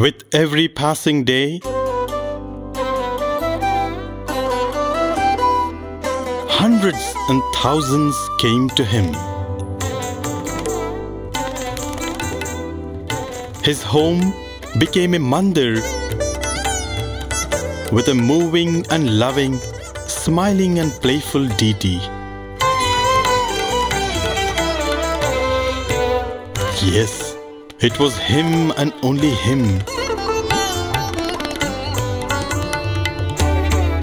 With every passing day, hundreds and thousands came to him. His home became a mandir with a moving and loving, smiling and playful deity. Yes, it was him and only him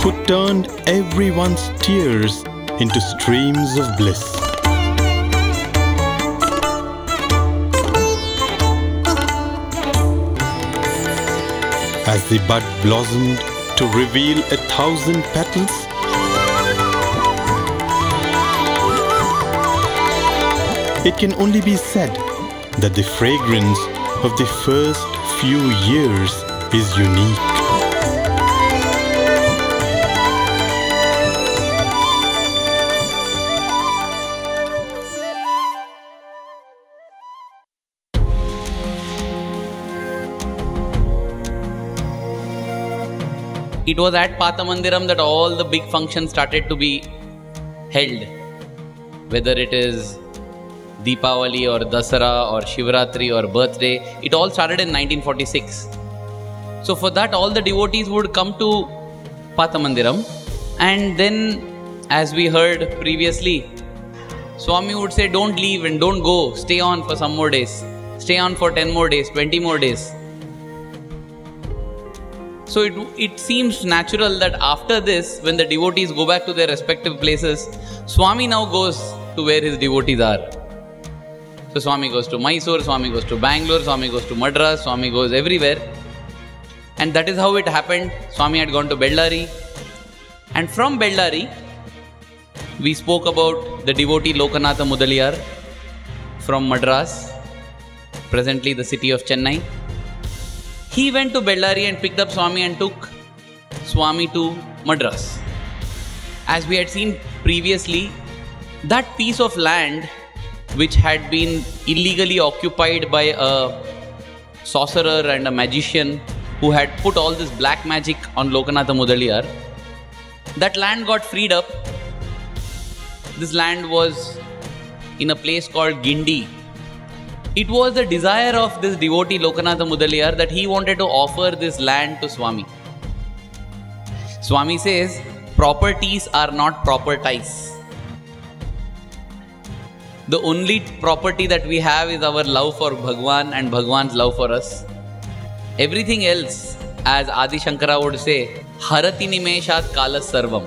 who turned everyone's tears into streams of bliss. As the bud blossomed to reveal 1,000 petals, it can only be said that the fragrance of the first few years is unique. It was at Pathamandiram that all the big functions started to be held. Whether it is Deepavali or Dasara or Shivratri or birthday, it all started in 1946. So for that, all the devotees would come to Pathamandiram, and then, as we heard previously, Swami would say, don't leave and don't go, stay on for some more days, stay on for 10 more days, 20 more days. So it seems natural that after this, when the devotees go back to their respective places, Swami now goes to where his devotees are. So Swami goes to Mysore, Swami goes to Bangalore, Swami goes to Madras, Swami goes everywhere. And that is how it happened. Swami had gone to Bellary. And from Bellary, we spoke about the devotee Lokanatha Mudaliyar from Madras, presently the city of Chennai. He went to Bellary and picked up Swami and took Swami to Madras. As we had seen previously, that piece of land which had been illegally occupied by a sorcerer and a magician who had put all this black magic on Lokanatha Mudaliyar, that land got freed up. This land was in a place called Gindi. It was the desire of this devotee Lokanatha Mudaliyar that he wanted to offer this land to Swami. Swami says, properties are not proper ties. The only property that we have is our love for Bhagwan and Bhagwan's love for us. Everything else, as Adi Shankara would say, Harati Nimeshat Kalas Sarvam.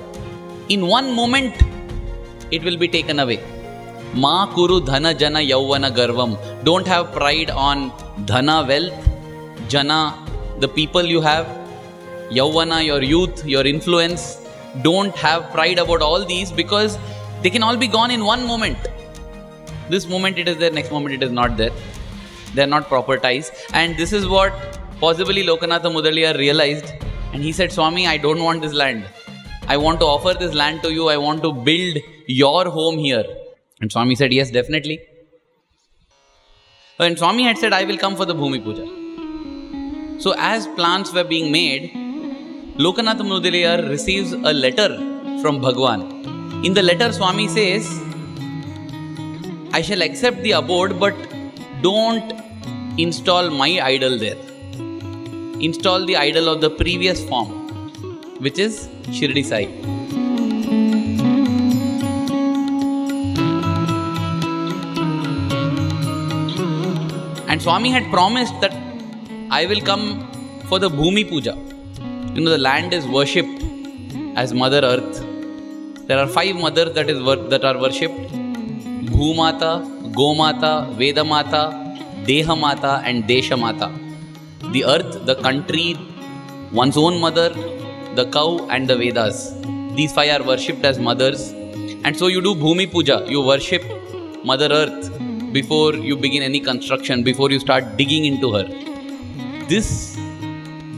In one moment, it will be taken away. Ma kuru dhana jana yauvana garvam. Don't have pride on dhana, wealth, jana, the people you have, yauvana, your youth, your influence. Don't have pride about all these, because they can all be gone in one moment. This moment it is there, next moment it is not there. They are not proper ties. And this is what possibly Lokanatha Mudaliyar realized. And he said, Swami, I don't want this land. I want to offer this land to you. I want to build your home here. And Swami said, yes, definitely. And Swami had said, I will come for the Bhumi Puja. So as plans were being made, Lokanatha Mudaliyar receives a letter from Bhagwan. In the letter, Swami says, I shall accept the abode, but don't install my idol there. Install the idol of the previous form, which is Shirdi Sai. And Swami had promised that I will come for the Bhumi Puja. You know, the land is worshipped as Mother Earth. There are 5 mothers that are worshipped: Bhumata, Gomata, Vedamata, Dehamata and Deshamata. The earth, the country, one's own mother, the cow and the Vedas. These 5 are worshipped as mothers. And so you do Bhumi Puja, you worship Mother Earth before you begin any construction, before you start digging into her. This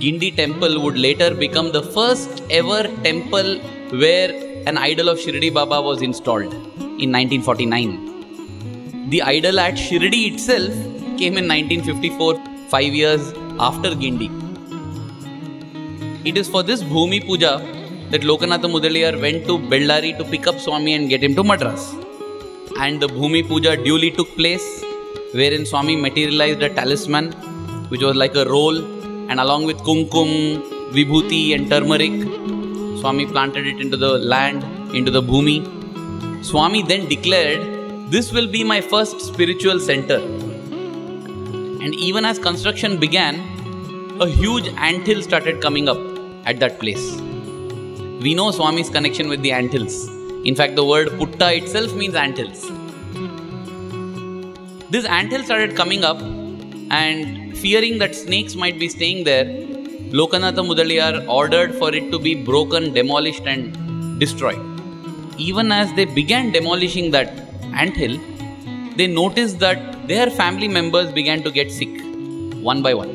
Gindi temple would later become the first ever temple where an idol of Shirdi Baba was installed in 1949. The idol at Shirdi itself came in 1954, 5 years after Gindi. It is for this Bhumi Puja that Lokanatha Mudaliyar went to Bellary to pick up Swami and get him to Madras. And the Bhumi Puja duly took place, wherein Swami materialized a talisman, which was like a roll, and along with kumkum, vibhuti and turmeric, Swami planted it into the land, into the Bhumi. Swami then declared, "This will be my first spiritual center." And even as construction began, a huge anthill started coming up at that place. We know Swami's connection with the anthills. In fact, the word putta itself means anthills. This anthill started coming up, and fearing that snakes might be staying there, Lokanatha Mudaliyar ordered for it to be broken, demolished and destroyed. Even as they began demolishing that anthill, they noticed that their family members began to get sick, one by one.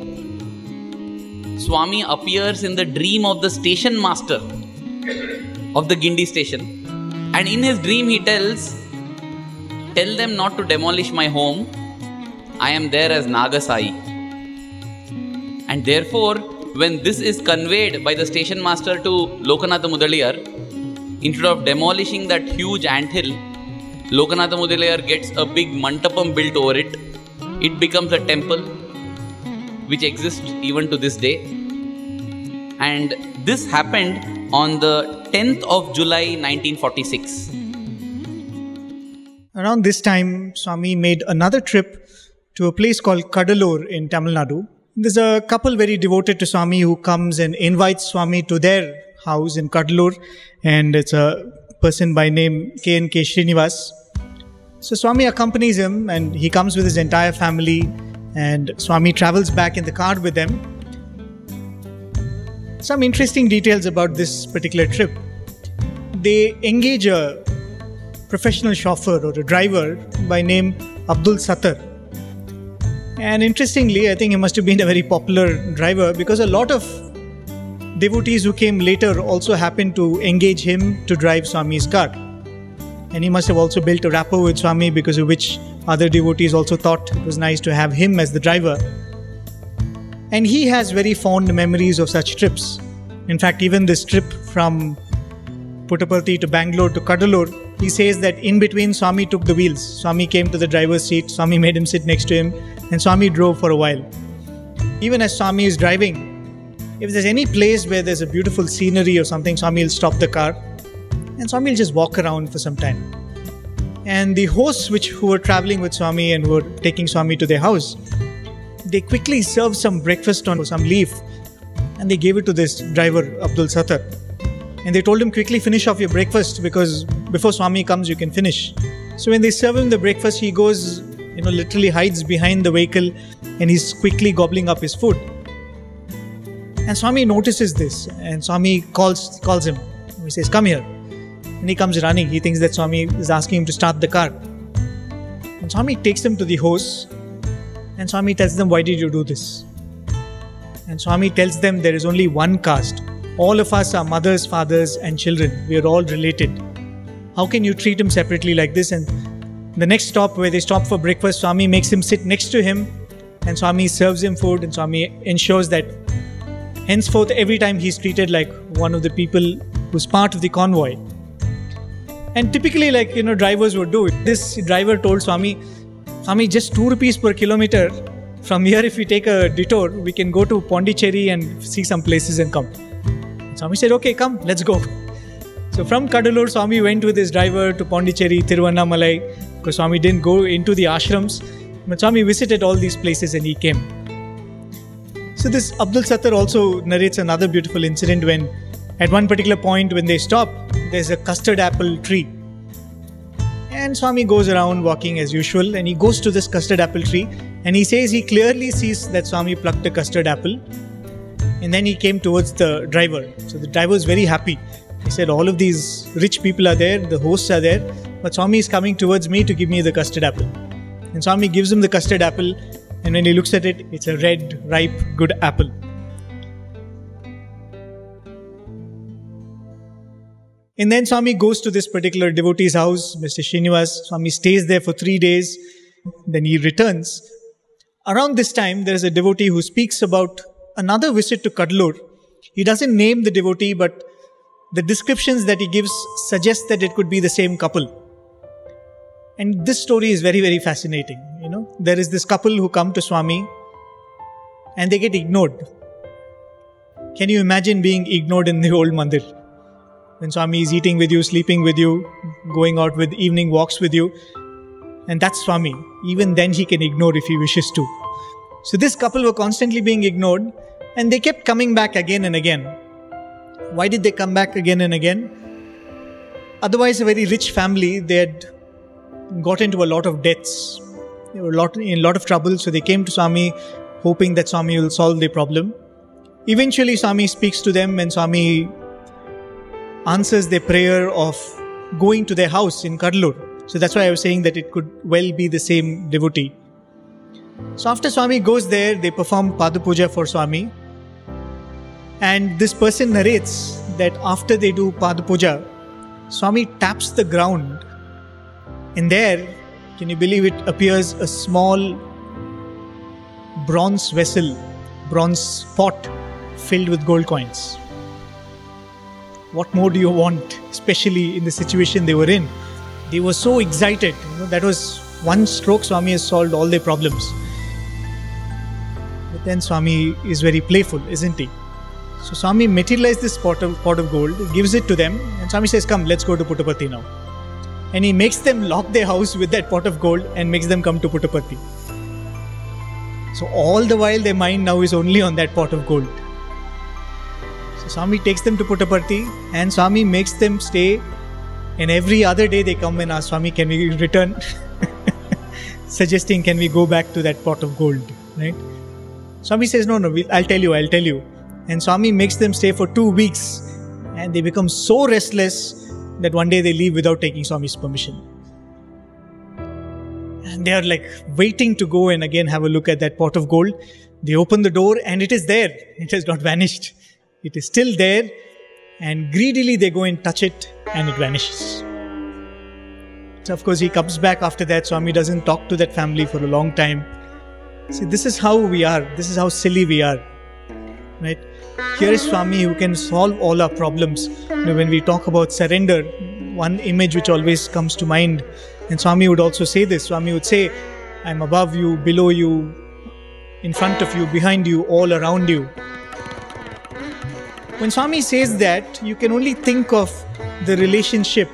Swami appears in the dream of the station master of the Gindi station, and in his dream he tells, "Tell them not to demolish my home. I am there as Nagasai." And therefore, when this is conveyed by the station master to Lokanatha Mudaliyar, instead of demolishing that huge anthill, Lokanatha Mudaliyar gets a big mantapam built over it. It becomes a temple which exists even to this day. And this happened on the 10th of July 1946. Around this time, Swami made another trip to a place called Kadalur in Tamil Nadu. There's a couple very devoted to Swami who comes and invites Swami to their house in Kadalur, and it's a person by name K.N.K. Srinivas. So Swami accompanies him, and he comes with his entire family, and Swami travels back in the car with them. Some interesting details about this particular trip. They engage a professional chauffeur or a driver by name Abdul Sattar. And interestingly, I think he must have been a very popular driver, because a lot of devotees who came later also happened to engage him to drive Swami's car. And he must have also built a rapport with Swami, because of which other devotees also thought it was nice to have him as the driver. And he has very fond memories of such trips. In fact, even this trip from Puttaparthi to Bangalore to Kadalur, he says that in between Swami took the wheels. Swami came to the driver's seat, Swami made him sit next to him, and Swami drove for a while. Even as Swami is driving, if there's any place where there's a beautiful scenery or something, Swami will stop the car and Swami will just walk around for some time. And the hosts who were traveling with Swami and who were taking Swami to their house, they quickly served some breakfast on some leaf, and they gave it to this driver, Abdul Sattar. And they told him, quickly finish off your breakfast, because before Swami comes, you can finish. So when they serve him the breakfast, he goes, literally hides behind the vehicle, and he's quickly gobbling up his food. And Swami notices this, and Swami calls him. He says, "Come here." And he comes running. He thinks that Swami is asking him to start the car. And Swami takes him to the host, and Swami tells them, "Why did you do this?" And Swami tells them, there is only one caste. All of us are mothers, fathers and children. We are all related. How can you treat him separately like this? And the next stop, where they stop for breakfast, Swami makes him sit next to him, and Swami serves him food, and Swami ensures that henceforth every time he's treated like one of the people who's part of the convoy. And typically, drivers would do it. This driver told Swami, just 2 rupees per kilometer. From here, if we take a detour, we can go to Pondicherry and see some places and come. Swami said, "Okay, come, let's go." So from Kadalur, Swami went with his driver to Pondicherry, Tiruvannamalai, because Swami didn't go into the ashrams. But Swami visited all these places and he came. So this Abdul Sattar also narrates another beautiful incident when, at one particular point when they stop, there's a custard apple tree. And Swami goes around walking as usual, and he goes to this custard apple tree, and he says he clearly sees that Swami plucked a custard apple. And then he came towards the driver. So the driver was very happy. He said, "All of these rich people are there, the hosts are there, but Swami is coming towards me to give me the custard apple." And Swami gives him the custard apple, and when he looks at it, it's a red, ripe, good apple. And then Swami goes to this particular devotee's house, Mr. Srinivas. Swami stays there for 3 days. Then he returns. Around this time, there is a devotee who speaks about another visit to Kadalur. He doesn't name the devotee, but the descriptions that he gives suggest that it could be the same couple. And this story is very, very fascinating. There is this couple who come to Swami and they get ignored. Can you imagine being ignored in the old mandir? When Swami is eating with you, sleeping with you, going out with evening walks with you. And that's Swami. Even then he can ignore if he wishes to. So this couple were constantly being ignored and they kept coming back again and again. Why did they come back again and again? Otherwise, a very rich family, they had got into a lot of debts. They were in a lot of trouble, so they came to Swami hoping that Swami will solve their problem. Eventually, Swami speaks to them and Swami answers their prayer of going to their house in Kadalur. So that's why I was saying that it could well be the same devotee. So after Swami goes there, they perform Pada Puja for Swami. And this person narrates that after they do Pada Puja, Swami taps the ground. And there, can you believe it, appears a small bronze vessel, bronze pot filled with gold coins. What more do you want, especially in the situation they were in? They were so excited. That was one stroke, Swami has solved all their problems. But then Swami is very playful, isn't he? So Swami materialized this pot of gold, gives it to them, and Swami says, come, let's go to Puttaparthi now. And he makes them lock their house with that pot of gold and makes them come to Puttaparthi. So all the while their mind now is only on that pot of gold. So Swami takes them to Puttaparthi and Swami makes them stay, and every other day they come and ask, Swami, can we return? Suggesting, can we go back to that pot of gold? Right? Swami says, no, I'll tell you. And Swami makes them stay for 2 weeks and they become so restless that one day they leave without taking Swami's permission. And they are like waiting to go and again have a look at that pot of gold. They open the door and it is there. It has not vanished. It is still there, and greedily they go and touch it and it vanishes. So of course he comes back after that. Swami doesn't talk to that family for a long time. See, this is how we are. This is how silly we are. Right? Here is Swami who can solve all our problems. When we talk about surrender, one image which always comes to mind, and Swami would also say this. Swami would say, I'm above you, below you, in front of you, behind you, all around you. When Swami says that, you can only think of the relationship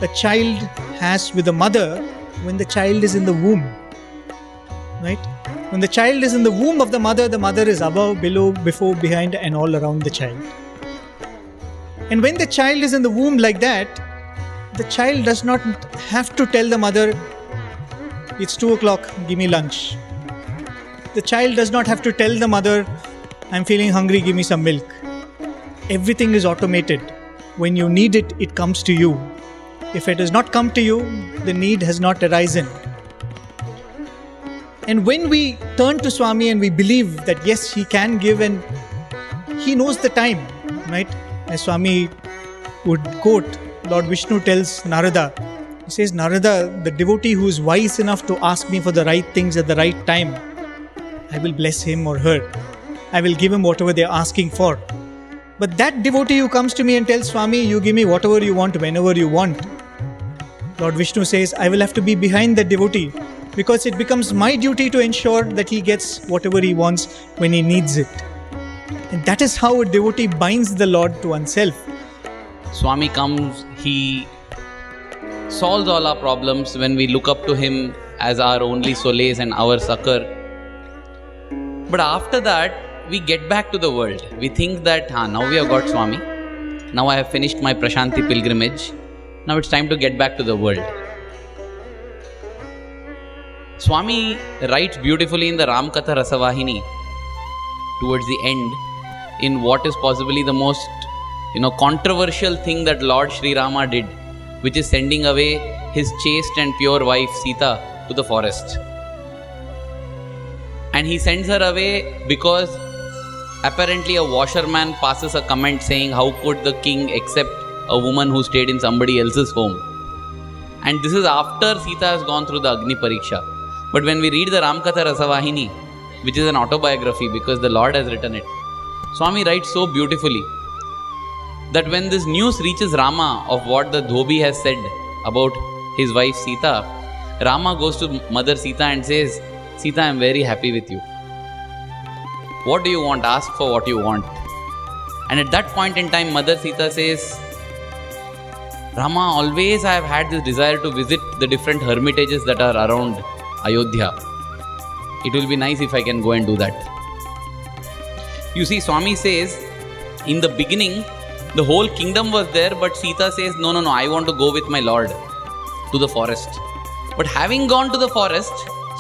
a child has with a mother when the child is in the womb. Right? When the child is in the womb of the mother is above, below, before, behind and all around the child. And when the child is in the womb like that, the child does not have to tell the mother, it's 2 o'clock, give me lunch. The child does not have to tell the mother, I'm feeling hungry, give me some milk. Everything is automated. When you need it, it comes to you. If it has not come to you, the need has not arisen. And when we turn to Swami and we believe that yes, he can give and he knows the time, right? As Swami would quote, Lord Vishnu tells Narada, he says, Narada, the devotee who is wise enough to ask me for the right things at the right time, I will bless him or her. I will give him whatever they are asking for. But that devotee who comes to me and tells Swami, you give me whatever you want, whenever you want, Lord Vishnu says, I will have to be behind that devotee, because it becomes my duty to ensure that he gets whatever he wants when he needs it. And that is how a devotee binds the Lord to oneself. Swami comes, he solves all our problems when we look up to him as our only solace and our succor. But after that, we get back to the world. We think that, now we have got Swami. Now I have finished my Prashanti pilgrimage. Now it's time to get back to the world. Swami writes beautifully in the Ramkatha Rasavahini towards the end in what is possibly the most controversial thing that Lord Sri Rama did, which is sending away his chaste and pure wife Sita to the forest. And he sends her away because apparently a washerman passes a comment saying, how could the king accept a woman who stayed in somebody else's home? And this is after Sita has gone through the Agni Pariksha. But when we read the Ramkatha Rasavahini, which is an autobiography because the Lord has written it, Swami writes so beautifully that when this news reaches Rama of what the Dhobi has said about his wife Sita, Rama goes to Mother Sita and says, Sita, I am very happy with you. What do you want? Ask for what you want. And at that point in time, Mother Sita says, Rama, always I have had this desire to visit the different hermitages that are around Ayodhya. It will be nice if I can go and do that. You see, Swami says, in the beginning, the whole kingdom was there, but Sita says, no, I want to go with my Lord to the forest. But having gone to the forest,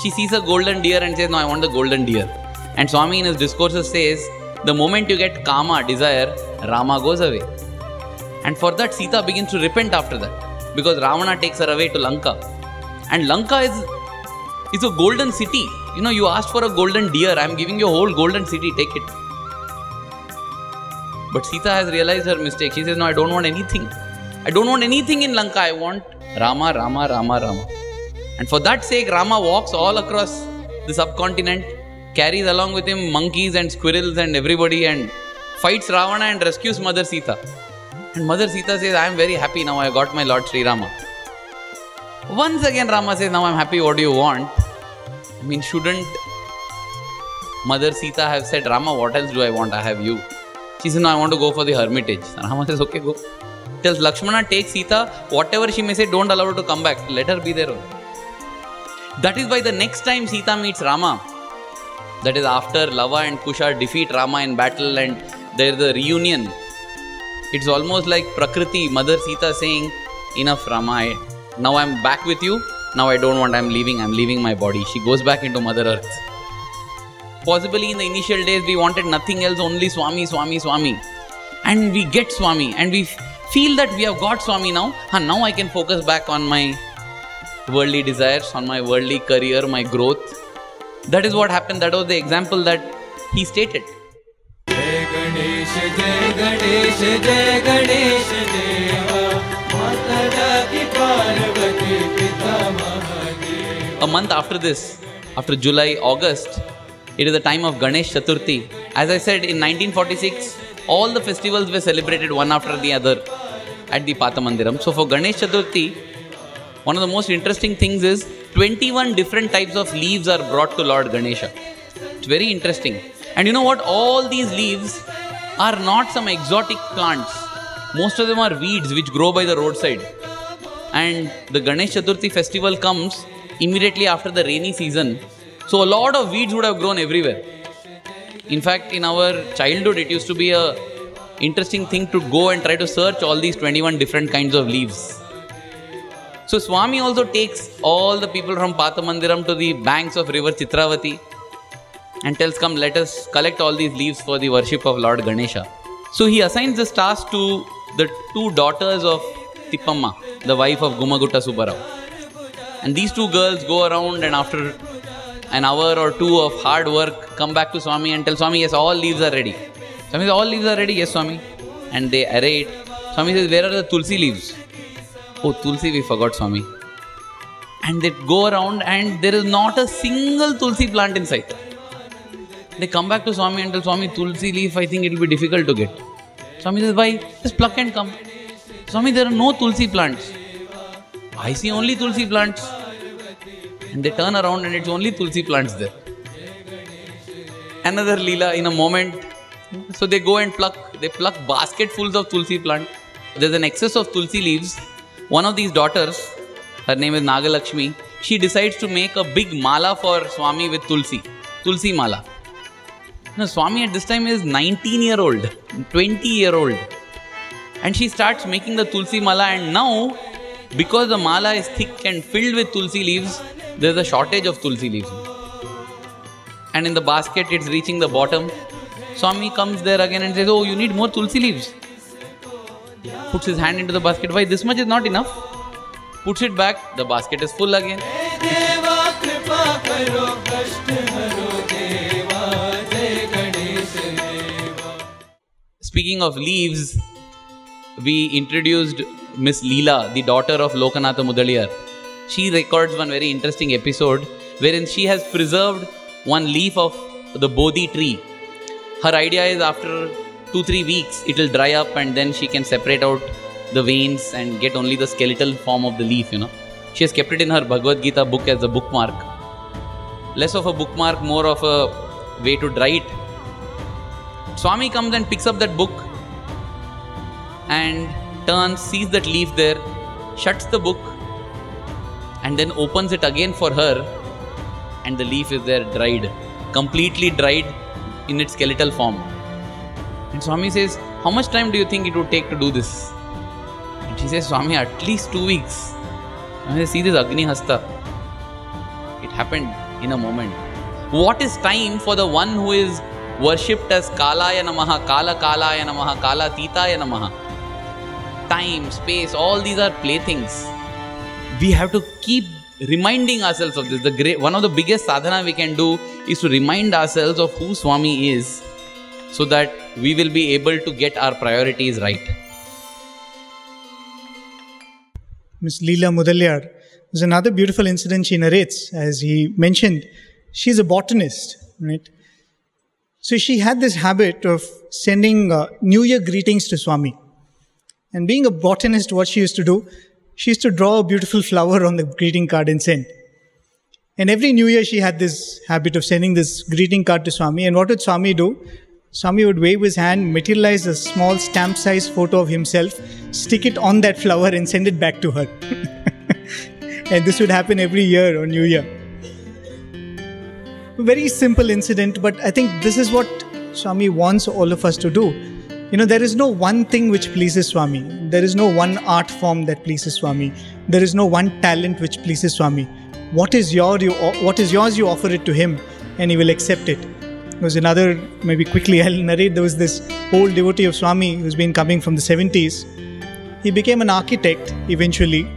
she sees a golden deer and says, no, I want the golden deer. And Swami in his discourses says, the moment you get kama, desire, Rama goes away. And for that, Sita begins to repent after that. Because Ravana takes her away to Lanka. And Lanka is a golden city. You know, you asked for a golden deer. I am giving you a whole golden city. Take it. But Sita has realized her mistake. She says, no, I don't want anything. I don't want anything in Lanka. I want Rama, Rama, Rama, Rama. And for that sake, Rama walks all across the subcontinent, carries along with him monkeys and squirrels and everybody, and fights Ravana and rescues Mother Sita. And Mother Sita says, I am very happy now. I got my Lord Sri Rama. Once again, Rama says, now I am happy. What do you want? I mean, shouldn't Mother Sita have said, Rama, what else do I want? I have you. She says, no, I want to go for the hermitage. Rama says, okay, go. Tells Lakshmana, take Sita. Whatever she may say, don't allow her to come back. Let her be there. That is why the next time Sita meets Rama, that is after Lava and Kusha defeat Rama in battle and there is the reunion, it's almost like Prakriti, Mother Sita saying, enough Rama, now I am back with you. Now I don't want, I am leaving my body. She goes back into Mother Earth. Possibly in the initial days we wanted nothing else, only Swami, Swami, Swami. And we get Swami and we feel that we have got Swami now. And now I can focus back on my worldly desires, on my worldly career, my growth. That is what happened. That was the example that he stated. Jai Ganesh, Jai Ganesh, Jai Ganesh Deva, Mata Ki Parvati Pita Mahadeva. A month after this, after July, August, it is the time of Ganesh Chaturthi. As I said, in 1946, all the festivals were celebrated one after the other at the Pathamandiram. So for Ganesh Chaturthi, one of the most interesting things is 21 different types of leaves are brought to Lord Ganesha. It's very interesting. And you know what? All these leaves are not some exotic plants. Most of them are weeds which grow by the roadside. And the Ganesh Chaturthi festival comes immediately after the rainy season. So a lot of weeds would have grown everywhere. In fact, in our childhood, it used to be a interesting thing to go and try to search all these 21 different kinds of leaves. So Swami also takes all the people from Pathamandiram to the banks of river Chitravati and tells, come, let us collect all these leaves for the worship of Lord Ganesha. So he assigns this task to the two daughters of Tippamma, the wife of Gumagutta Subbarao. And these two girls go around and after an hour or two of hard work, come back to Swami and tell Swami, yes, all leaves are ready. Swami says, all leaves are ready? Yes, Swami. And they array it. Swami says, where are the Tulsi leaves? Oh, Tulsi, we forgot, Swami. And they go around and there is not a single Tulsi plant in sight. They come back to Swami and tell Swami, Tulsi leaf, I think it will be difficult to get. Swami says, why? Just pluck and come. Swami, there are no Tulsi plants. I see only Tulsi plants. And they turn around and it's only Tulsi plants there. Another Leela in a moment. So they go and pluck. They pluck basketfuls of Tulsi plant. There's an excess of Tulsi leaves. One of these daughters, her name is Nagalakshmi, she decides to make a big mala for Swami with Tulsi. Tulsi mala. Now Swami at this time is 19-year-old, 20-year-old. And she starts making the Tulsi mala, and now, because the mala is thick and filled with Tulsi leaves, there's a shortage of Tulsi leaves. And in the basket, it's reaching the bottom. Swami comes there again and says, oh, you need more Tulsi leaves. Puts his hand into the basket. Why, this much is not enough? Puts it back. The basket is full again. Speaking of leaves, we introduced Miss Leela, the daughter of Lokanatha Mudaliyar. She records one very interesting episode wherein she has preserved one leaf of the Bodhi tree. Her idea is after 2-3 weeks, it will dry up and then she can separate out the veins and get only the skeletal form of the leaf, She has kept it in her Bhagavad Gita book as a bookmark. Less of a bookmark, more of a way to dry it. Swami comes and picks up that book and turns, sees that leaf there, shuts the book and then opens it again for her, and the leaf is there dried, completely dried in its skeletal form. And Swami says, how much time do you think it would take to do this? And she says, Swami, at least 2 weeks. And I see this Agni Hasta. It happened in a moment. What is time for the one who is worshipped as Kalaya Namaha, Kala Kalaya Namaha, Kala Titaya Namaha? Time, space, all these are playthings. We have to keep reminding ourselves of this. One of the biggest sadhana we can do is to remind ourselves of who Swami is, so that we will be able to get our priorities right. Miss Leela Mudalyar, there's another beautiful incident she narrates. As he mentioned, she's a botanist, right? So she had this habit of sending New Year greetings to Swami. And being a botanist, what she used to do, she used to draw a beautiful flower on the greeting card and send. And every New Year she had this habit of sending this greeting card to Swami. And what would Swami do? Swami would wave his hand, materialize a small stamp-sized photo of himself, stick it on that flower and send it back to her. And this would happen every year on New Year. A very simple incident, but I think this is what Swami wants all of us to do. There is no one thing which pleases Swami. There is no one art form that pleases Swami. There is no one talent which pleases Swami. What is yours, you offer it to him and he will accept it. There was another, maybe quickly I'll narrate, there was this old devotee of Swami who's been coming from the 70s. He became an architect eventually.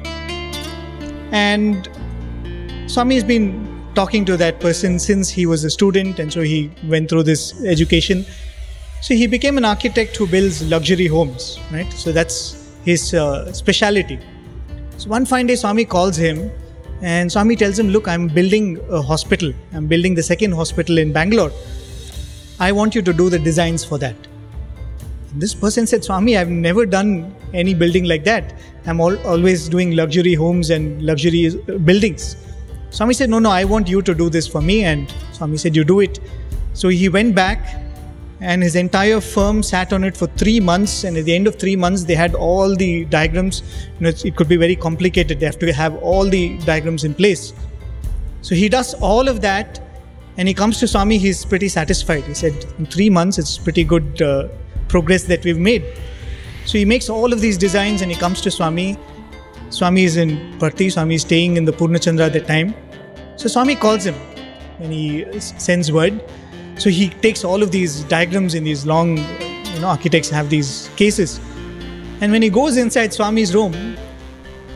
And Swami has been talking to that person since he was a student, and so he went through this education. So he became an architect who builds luxury homes, right? So that's his speciality. So one fine day Swami calls him and Swami tells him, look, I'm building a hospital. I'm building the second hospital in Bangalore. I want you to do the designs for that. And this person said, Swami, I've never done any building like that. I'm always doing luxury homes and luxury buildings. Swami said, no, I want you to do this for me. And Swami said, you do it. So he went back and his entire firm sat on it for 3 months. And at the end of 3 months, they had all the diagrams. It could be very complicated. They have to have all the diagrams in place. So he does all of that. And he comes to Swami, he's pretty satisfied. He said, in 3 months, it's pretty good progress that we've made. So he makes all of these designs and he comes to Swami. Swami is in Parthi. Swami is staying in the Purnachandra at that time. So Swami calls him when he sends word. So he takes all of these diagrams in these long, architects have these cases. And when he goes inside Swami's room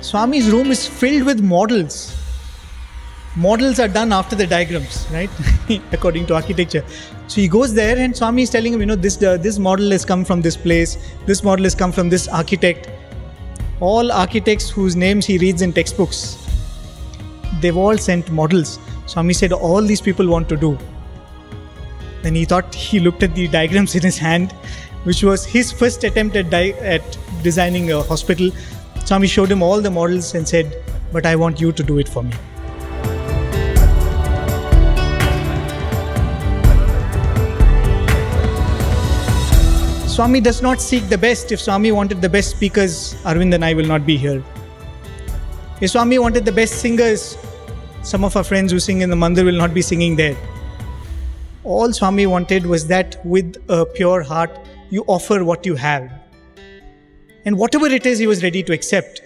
is filled with models. Models are done after the diagrams, right? According to architecture. So he goes there and Swami is telling him, this model has come from this place. This model has come from this architect. All architects whose names he reads in textbooks, they've all sent models. Swami said, all these people want to do. Then he looked at the diagrams in his hand, which was his first attempt at designing a hospital. Swami showed him all the models and said, but I want you to do it for me. Swami does not seek the best. If Swami wanted the best speakers, Arvind and I will not be here. If Swami wanted the best singers, some of our friends who sing in the mandir will not be singing there. All Swami wanted was that with a pure heart, you offer what you have. And whatever it is, he was ready to accept.